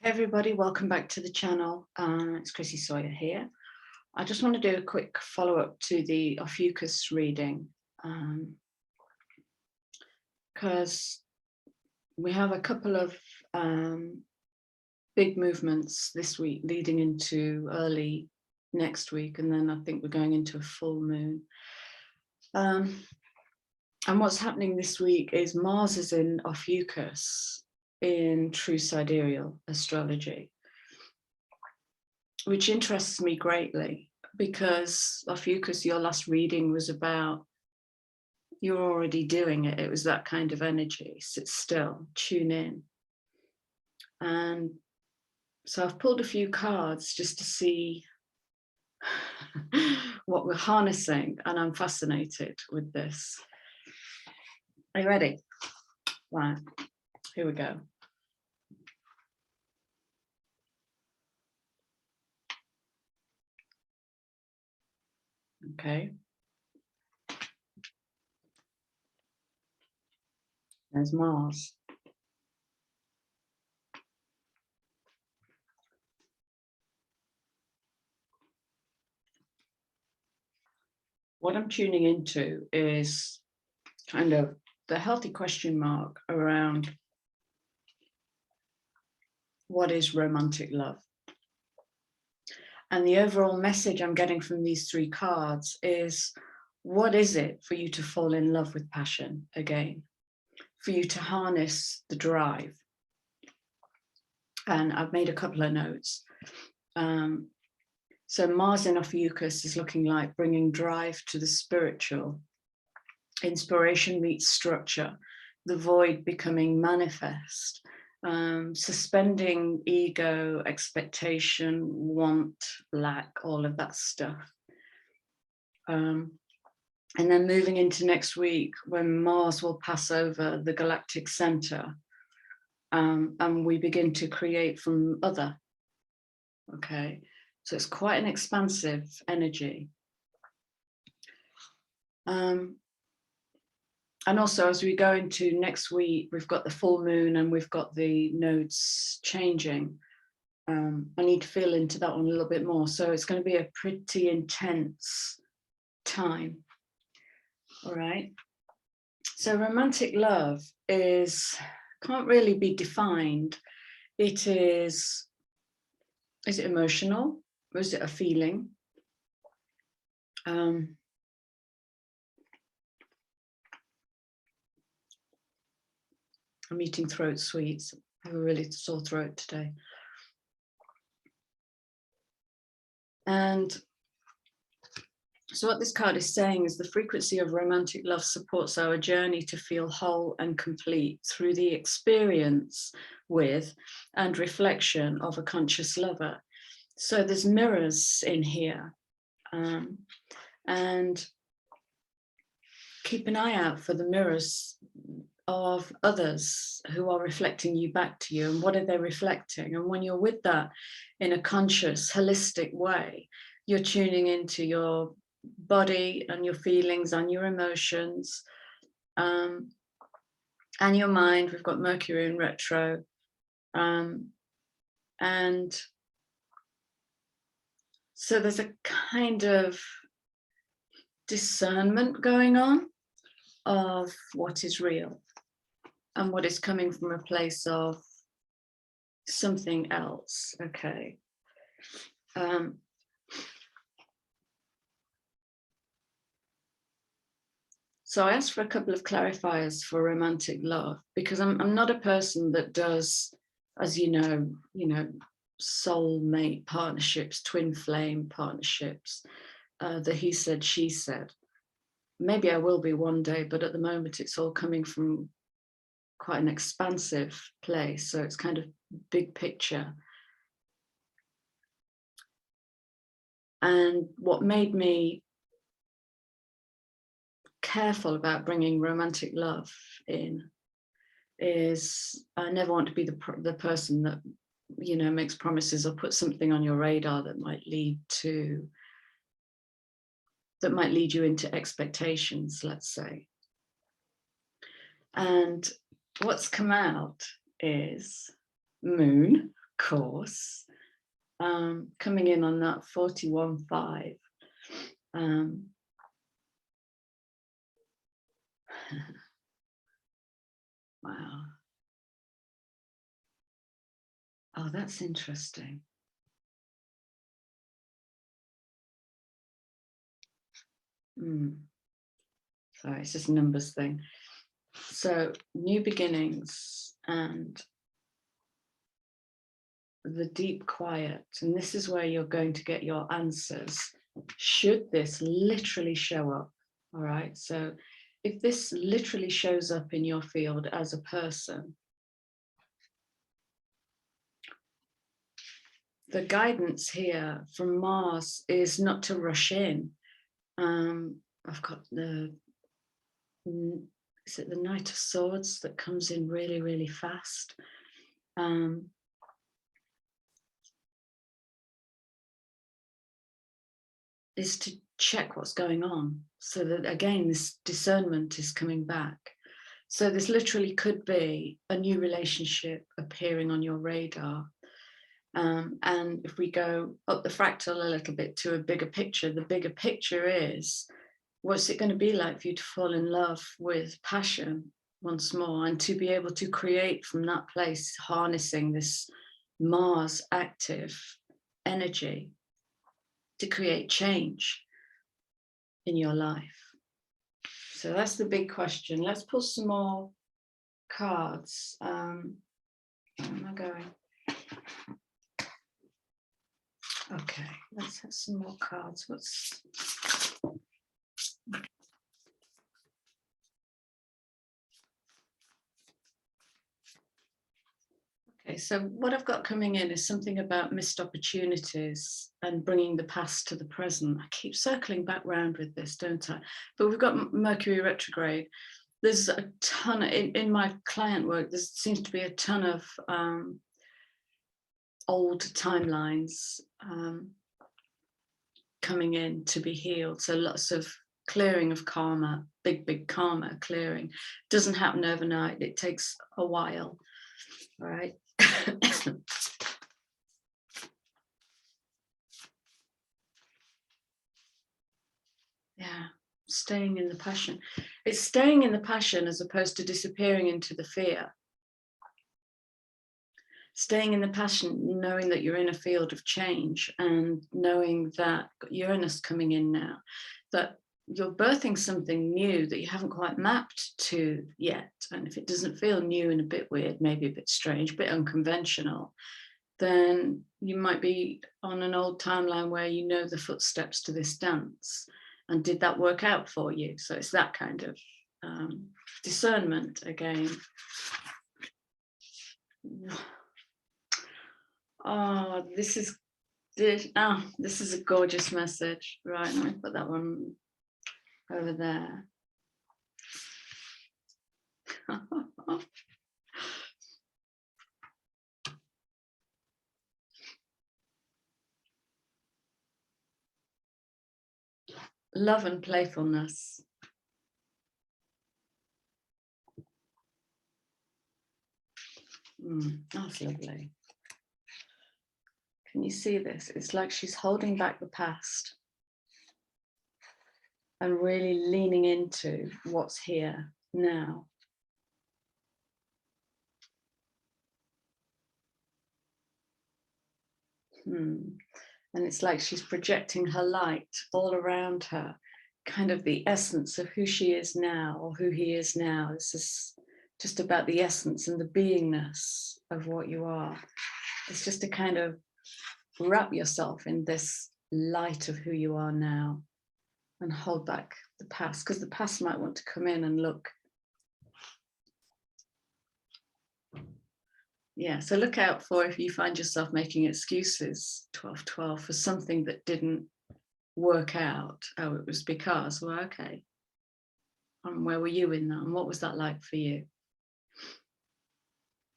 Hey everybody, welcome back to the channel. It's Chrissy Sawyer here. I just want to do a quick follow-up to the Ophiuchus reading because we have a couple of big movements this week leading into early next week, and then I think we're going into a full moon. And what's happening this week is Mars is in Ophiuchus in true sidereal astrology, which interests me greatly because Ophiuchus, your last reading was about you're already doing it. It was that kind of energy. Sit still, tune in. And so I've pulled a few cards just to see what we're harnessing, and I'm fascinated with this. Are you ready? Right, here we go. Okay. There's Mars. What I'm tuning into is kind of the healthy question mark around what is romantic love. And the overall message I'm getting from these three cards is, what is it for you to fall in love with passion again? For you to harness the drive? And I've made a couple of notes. So Mars in Ophiuchus is looking like bringing drive to the spiritual. Inspiration meets structure, the void becoming manifest. Suspending ego, expectation, want, lack, all of that stuff. And then moving into next week when Mars will pass over the galactic center, and we begin to create from other. Okay, so it's quite an expansive energy. And also, as we go into next week, we've got the full moon and we've got the nodes changing. I need to feel into that one a little bit more. So it's going to be a pretty intense time. All right. So romantic love can't really be defined. It is it emotional? Or is it a feeling? I'm eating throat sweets. I have a really sore throat today. And so what this card is saying is the frequency of romantic love supports our journey to feel whole and complete through the experience with and reflection of a conscious lover. So there's mirrors in here. And keep an eye out for the mirrors of others who are reflecting you back to you, and what are they reflecting? And when you're with that in a conscious, holistic way, you're tuning into your body and your feelings and your emotions, and your mind. We've got Mercury in retro, and so there's a kind of discernment going on of what is real and what is coming from a place of something else. Okay. So I asked for a couple of clarifiers for romantic love, because I'm not a person that does, as you know, soulmate partnerships, twin flame partnerships, the he said, she said. Maybe I will be one day, but at the moment it's all coming from quite an expansive place. So it's kind of big picture. And what made me careful about bringing romantic love in is I never want to be the person that, makes promises or puts something on your radar that might lead you into expectations, let's say. And what's come out is moon, course. Coming in on that 41.5. Wow. Oh, that's interesting. Sorry, it's just a numbers thing. So new beginnings and the deep quiet, and this is where you're going to get your answers should this literally show up. All right, so if this literally shows up in your field as a person, the guidance here from Mars is not to rush in. I've got is it the Knight of Swords that comes in really, really fast? Is to check what's going on, so that again this discernment is coming back. So this literally could be a new relationship appearing on your radar, and if we go up the fractal a little bit to a bigger picture, the bigger picture is, what's it going to be like for you to fall in love with passion once more, and to be able to create from that place, harnessing this Mars active energy to create change in your life. So that's the big question. Let's pull some more cards. Where am I going? Okay, let's have some more cards. Okay, so what I've got coming in is something about missed opportunities and bringing the past to the present. I keep circling back round with this, don't I? But we've got Mercury retrograde. There's a ton in my client work. There seems to be a ton of old timelines coming in to be healed. So lots of clearing of karma, big karma clearing. Doesn't happen overnight. It takes a while. All right. Yeah, staying in the passion. It's staying in the passion as opposed to disappearing into the fear. Staying in the passion, knowing that you're in a field of change, and knowing that Uranus coming in now, that you're birthing something new that you haven't quite mapped to yet. And if it doesn't feel new and a bit weird, maybe a bit strange, a bit unconventional, then you might be on an old timeline where you know the footsteps to this dance. And did that work out for you? So it's that kind of discernment again. Oh, this is a gorgeous message. Right, let me put that one over there. Love and playfulness. That's lovely. Can you see this? It's like she's holding back the past and really leaning into what's here now. And it's like she's projecting her light all around her, kind of the essence of who she is now, or who he is now. This is just about the essence and the beingness of what you are. It's just to kind of wrap yourself in this light of who you are now and hold back the past, because the past might want to come in and look. Yeah, so look out for if you find yourself making excuses, 12-12, for something that didn't work out. Oh, it was because, well, okay. And where were you in that? And what was that like for you?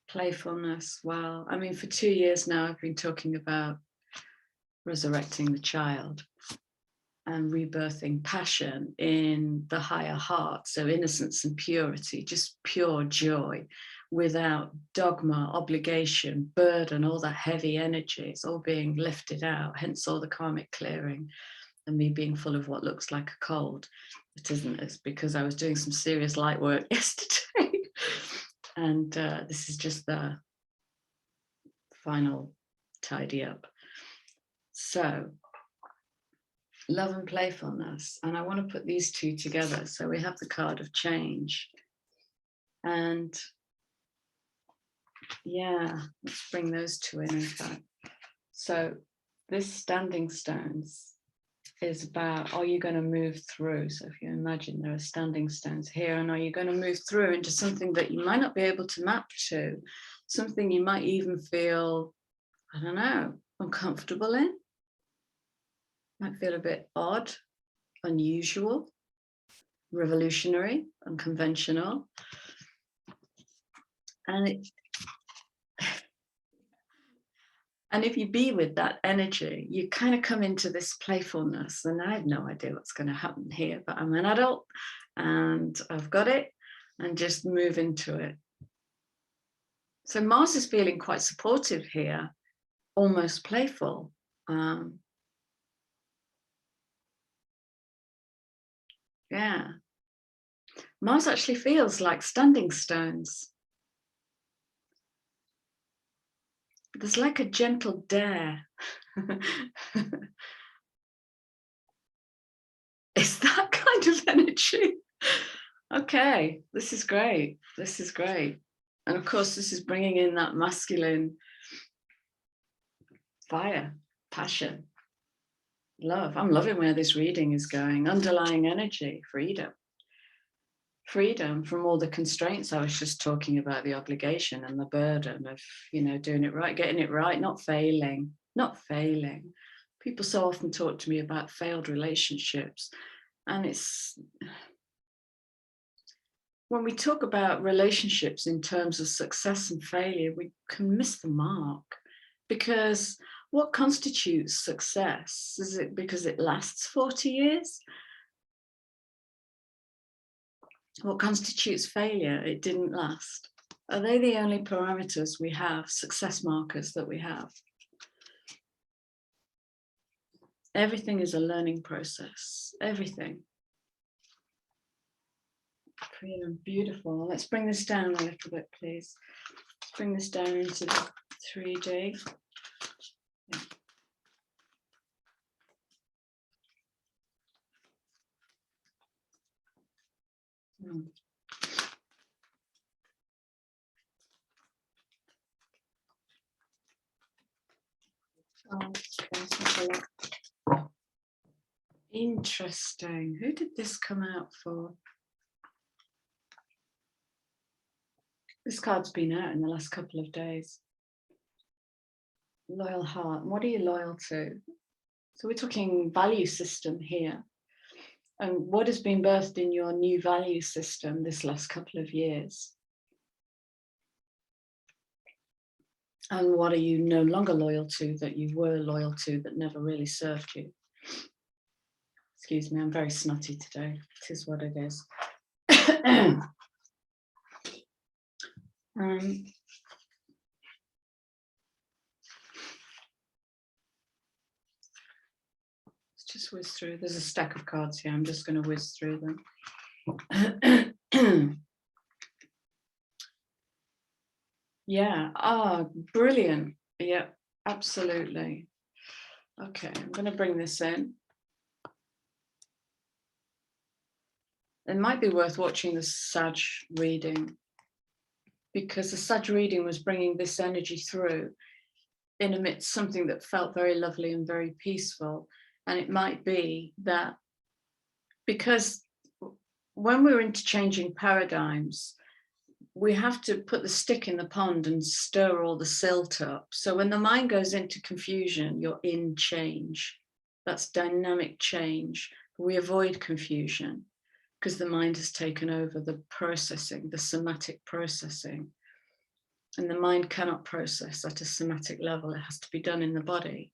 Playfulness. Well, I mean, for 2 years now, I've been talking about resurrecting the child and rebirthing passion in the higher heart. So innocence and purity, just pure joy. without dogma, obligation, burden, all that heavy energy. It's all being lifted out, hence all the karmic clearing and me being full of what looks like a cold. It isn't. It's because I was doing some serious light work yesterday. And this is just the final tidy up. So love and playfulness. And I want to put these two together. So we have the card of change. And yeah, let's bring those two in fact. So this standing stones is about, are you going to move through? So if you imagine there are standing stones here, and are you going to move through into something that you might not be able to map to, something you might even feel, I don't know, uncomfortable in, might feel a bit odd, unusual, revolutionary, unconventional. And if you be with that energy, you kind of come into this playfulness. And I have no idea what's going to happen here, but I'm an adult and I've got it, and just move into it. So Mars is feeling quite supportive here, almost playful. Yeah. Mars actually feels like standing stones. There's like a gentle dare. It's that kind of energy. Okay, this is great. This is great. And of course, this is bringing in that masculine fire, passion, love. I'm loving where this reading is going. Underlying energy, freedom. Freedom from all the constraints I was just talking about, the obligation and the burden of, you know, doing it right, getting it right, not failing, not failing. People so often talk to me about failed relationships. And it's, when we talk about relationships in terms of success and failure, we can miss the mark, because what constitutes success? Is it because it lasts 40 years? What constitutes failure? It didn't last. Are they the only parameters we have, success markers that we have? Everything is a learning process, everything. Freedom, beautiful. Let's bring this down a little bit, please. Let's bring this down into the 3D. Yeah. Oh, interesting. Who did this come out for? This card's been out in the last couple of days. Loyal heart. What are you loyal to? So we're talking value system here. And what has been birthed in your new value system this last couple of years? And what are you no longer loyal to that you were loyal to that never really served you? Excuse me, I'm very snotty today. It is what it is. Let's just whiz through. There's a stack of cards here. I'm just going to whiz through them. Yeah, brilliant. Yeah, absolutely. Okay, I'm going to bring this in. It might be worth watching the Sag reading, because the Sag reading was bringing this energy through in amidst something that felt very lovely and very peaceful. And it might be that because when we're interchanging paradigms, we have to put the stick in the pond and stir all the silt up. So when the mind goes into confusion, you're in change. That's dynamic change. We avoid confusion because the mind has taken over the processing, the somatic processing. And the mind cannot process at a somatic level. It has to be done in the body.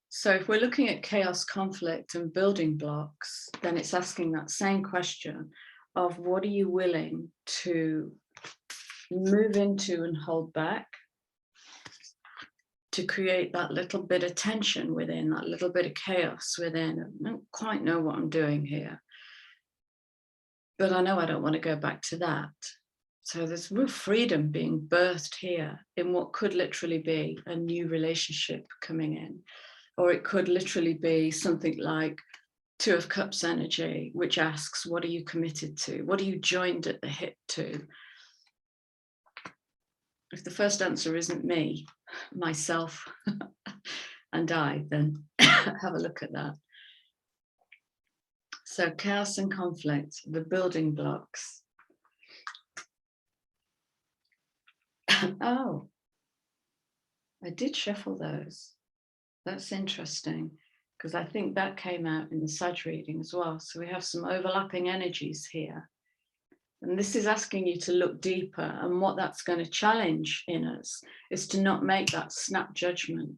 So if we're looking at chaos, conflict, and building blocks, then it's asking that same question of what are you willing to move into and hold back, to create that little bit of tension within, that little bit of chaos within. I don't quite know what I'm doing here, but I know I don't want to go back to that. So there's real freedom being birthed here in what could literally be a new relationship coming in, or it could literally be something like Two of Cups energy, which asks, what are you committed to? What are you joined at the hip to? If the first answer isn't me, myself, and I, then have a look at that. So chaos and conflict, the building blocks. Oh, I did shuffle those. That's interesting, because I think that came out in the Sag reading as well. So we have some overlapping energies here. And this is asking you to look deeper, and what that's going to challenge in us is to not make that snap judgment.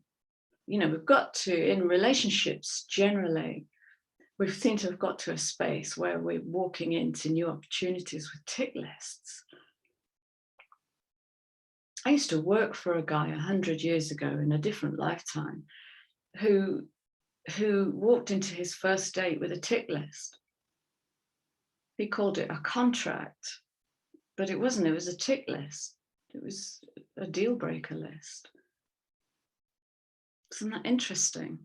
You know, we've got to, in relationships generally, we seem to have got to a space where we're walking into new opportunities with tick lists. I used to work for a guy 100 years ago in a different lifetime who walked into his first date with a tick list. He called it a contract, but it wasn't, it was a tick list. It was a deal breaker list. Isn't that interesting?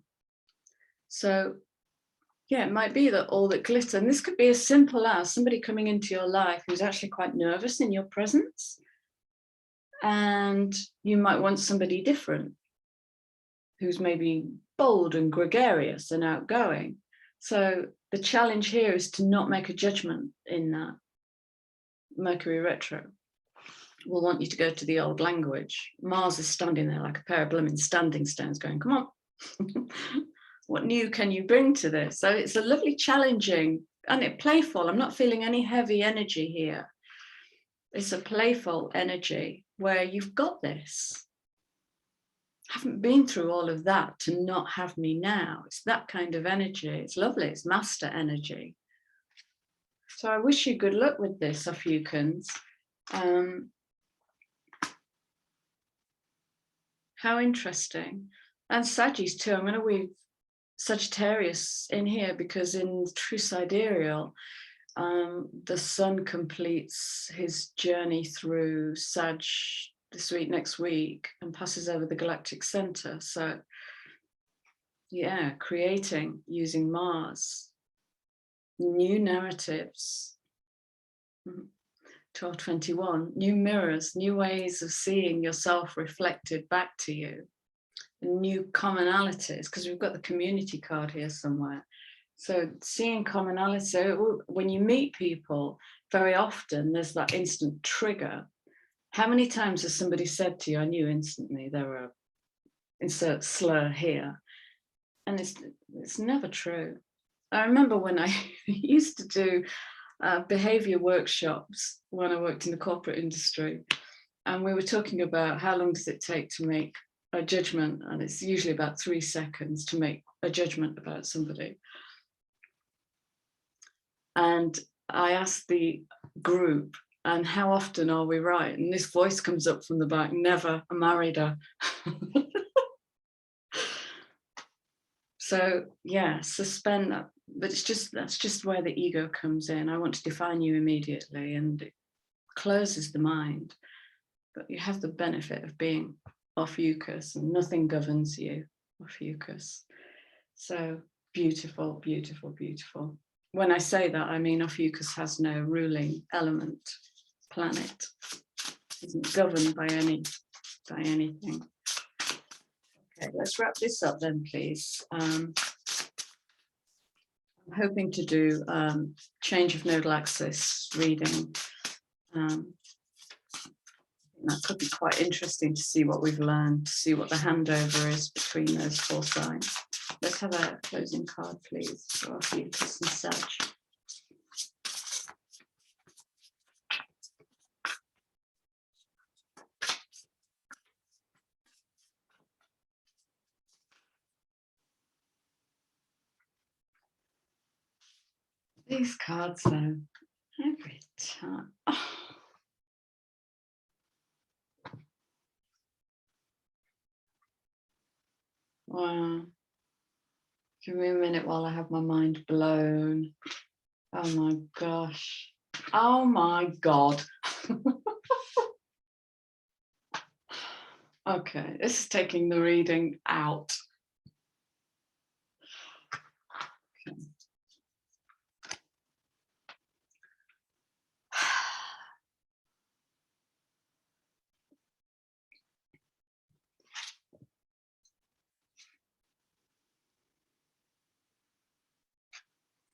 So yeah, it might be that all that glitter, and this could be as simple as somebody coming into your life who's actually quite nervous in your presence, and you might want somebody different who's maybe bold and gregarious and outgoing. So the challenge here is to not make a judgment in that. Mercury retro will want you to go to the old language. Mars is standing there like a pair of blooming standing stones going, come on, what new can you bring to this? So it's a lovely challenging and it's playful. I'm not feeling any heavy energy here. It's a playful energy where you've got this. I haven't been through all of that to not have me now. It's that kind of energy. It's lovely. It's master energy. So I wish you good luck with this, Ophiuchans. How interesting. And Sagittarius too. I'm going to weave Sagittarius in here because in true sidereal, the sun completes his journey through Sag this week, next week, and passes over the galactic center. So yeah, creating using Mars, new narratives. 1221, new mirrors, new ways of seeing yourself reflected back to you, and new commonalities, because we've got the community card here somewhere. So seeing commonality, so when you meet people, very often there's that instant trigger. How many times has somebody said to you, I knew instantly there were, insert slur here, and it's never true. I remember when I used to do behavior workshops when I worked in the corporate industry, and we were talking about how long does it take to make a judgment, and it's usually about 3 seconds to make a judgment about somebody. And I asked the group, and how often are we right? And this voice comes up from the back, never, I married her. So yeah, suspend that. But it's just, that's just where the ego comes in. I want to define you immediately, and it closes the mind. But you have the benefit of being Ophiuchus, and nothing governs you, Ophiuchus. So beautiful, beautiful, beautiful. When I say that, I mean Ophiuchus has no ruling element, planet, isn't governed by anything. Okay, let's wrap this up then, please. I'm hoping to do change of nodal axis reading. That could be quite interesting to see what we've learned, to see what the handover is between those 4 signs. Let's have a closing card, please, for Ophiuchus and Sag. These cards, though, every time. Oh. Wow. Give me a minute while I have my mind blown. Oh my gosh. Oh my God. Okay, this is taking the reading out. Okay.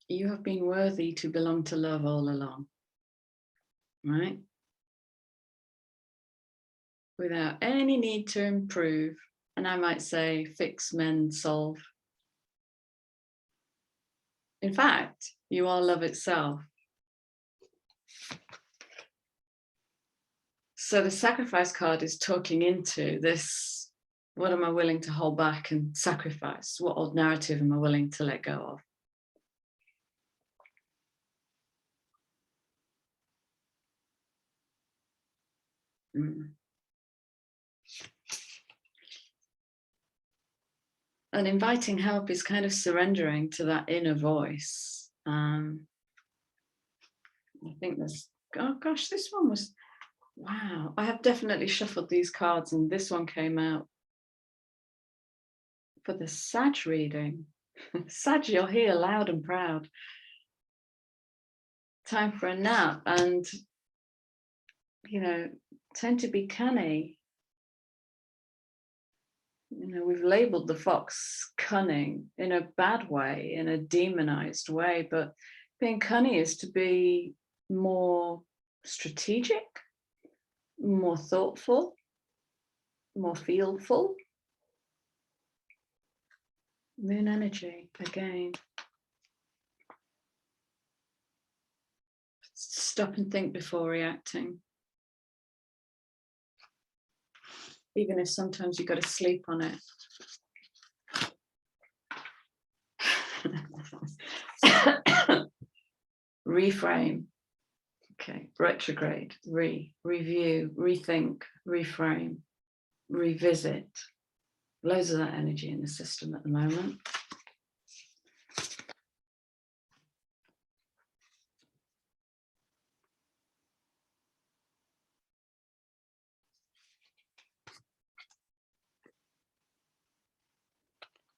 You have been worthy to belong to love all along, right? Without any need to improve, and I might say fix, mend, solve. In fact, you are love itself. So the sacrifice card is talking into this, what am I willing to hold back and sacrifice? What old narrative am I willing to let go of? And inviting help is kind of surrendering to that inner voice. I think there's, oh gosh, this one was, wow. I have definitely shuffled these cards and this one came out for the Sag reading. Sag, you're here loud and proud. Time for a nap and, you know, tend to be canny. You know, we've labeled the fox cunning in a bad way, in a demonized way, but being cunning is to be more strategic, more thoughtful, more feelful. Moon energy again. Stop and think before reacting. Even if sometimes you've got to sleep on it. Reframe. Okay, retrograde, review, rethink, reframe, revisit. Loads of that energy in the system at the moment.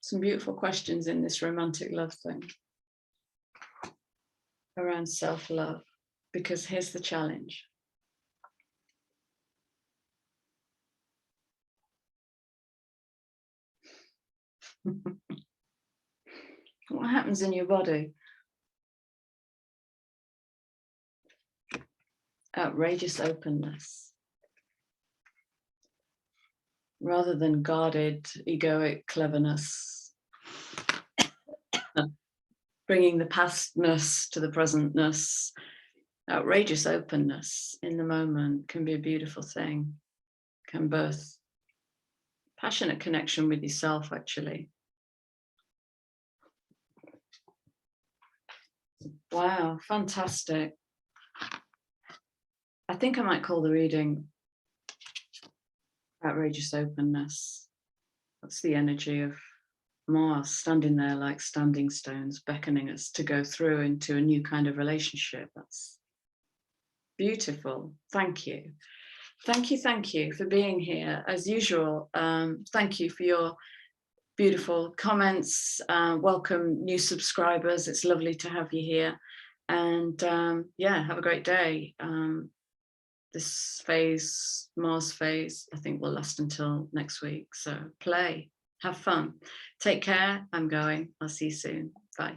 Some beautiful questions in this romantic love thing around self-love, because here's the challenge. What happens in your body? Outrageous openness. Rather than guarded, egoic cleverness. Bringing the pastness to the presentness. Outrageous openness in the moment can be a beautiful thing. Can birth passionate connection with yourself, actually. Wow, fantastic. I think I might call the reading Outrageous Openness. That's the energy of Mars standing there like standing stones, beckoning us to go through into a new kind of relationship. That's beautiful. Thank you. Thank you for being here. As usual, thank you for your beautiful comments. Welcome new subscribers. It's lovely to have you here. And yeah, have a great day. This phase, Mars phase, I think will last until next week. So play, have fun. Take care. I'm going. I'll see you soon.